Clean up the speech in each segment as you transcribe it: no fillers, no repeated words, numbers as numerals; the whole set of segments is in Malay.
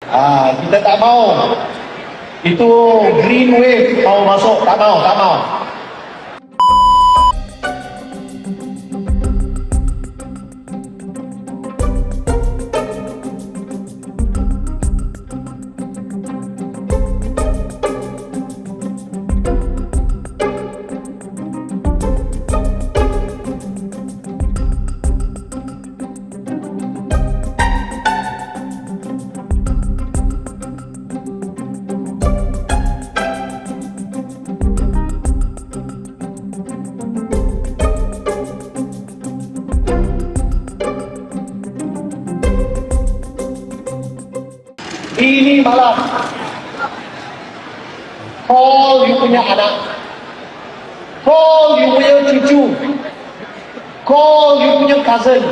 Kita tak mau. Itu green wave mau masuk, tak mau, tak mau. Ini malam call you punya anak, call you punya cucu, call you punya cousin,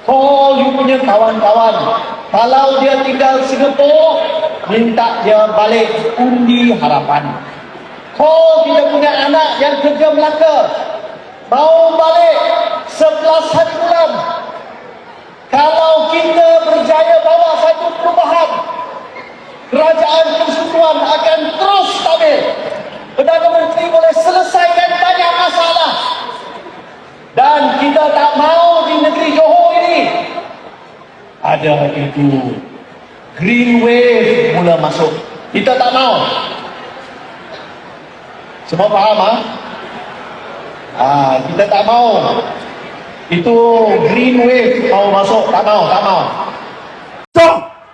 call you punya kawan-kawan. Kalau dia tinggal Singapura, minta dia balik undi harapan. Call kita punya anak yang kerja Melaka, mau balik 11 hari bulan. Kalau kita berjaya bawa satu perubahan, kerajaan persekutuan akan terus stabil. Perdana Menteri boleh selesaikan banyak masalah. Dan kita tak mau di negeri Johor ini ada itu green wave mula masuk. Kita tak mau. Semua faham? Kita tak mau. Itu green wave mau masuk, tak mau, tak mau.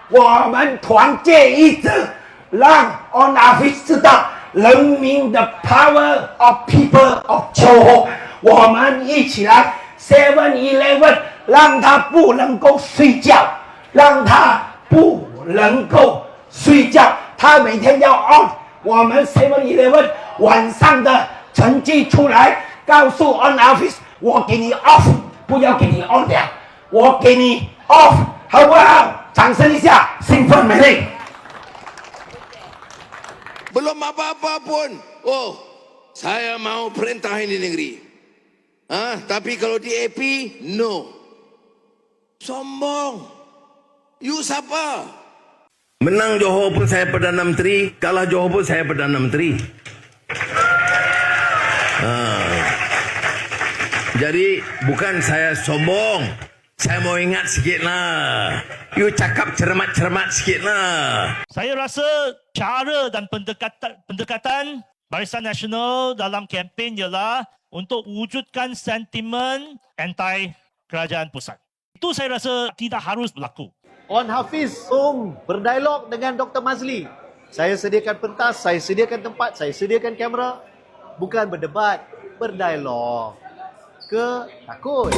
我们团结一致，让 On Office 知道人民的 power of people of 秋后，我们一起来 7-Eleven， 让他不能够睡觉，让他不能够睡觉，他每天要 on。我们 7-Eleven 晚上的成绩出来，告诉 On Office， 我给你 off， 不要给你 on 了，我给你 off， 好不好？掌声一下，兴奋美丽。 Belum apa-apa pun. Oh, saya mau perintah ini negeri. Tapi kalau di AP, no. Sombong. You siapa? Menang Johor pun saya Perdana Menteri, kalah Johor pun saya Perdana Menteri. Jadi bukan saya sombong. Saya mau ingat sikit lah. You cakap cermat-cermat sikit lah. Saya rasa cara dan pendekatan Barisan Nasional dalam kempen ialah untuk wujudkan sentimen anti kerajaan pusat. Itu saya rasa tidak harus berlaku. On Hafiz berdialog dengan Dr. Mazli. Saya sediakan pentas, saya sediakan tempat, saya sediakan kamera. Bukan berdebat, berdialog. Takut.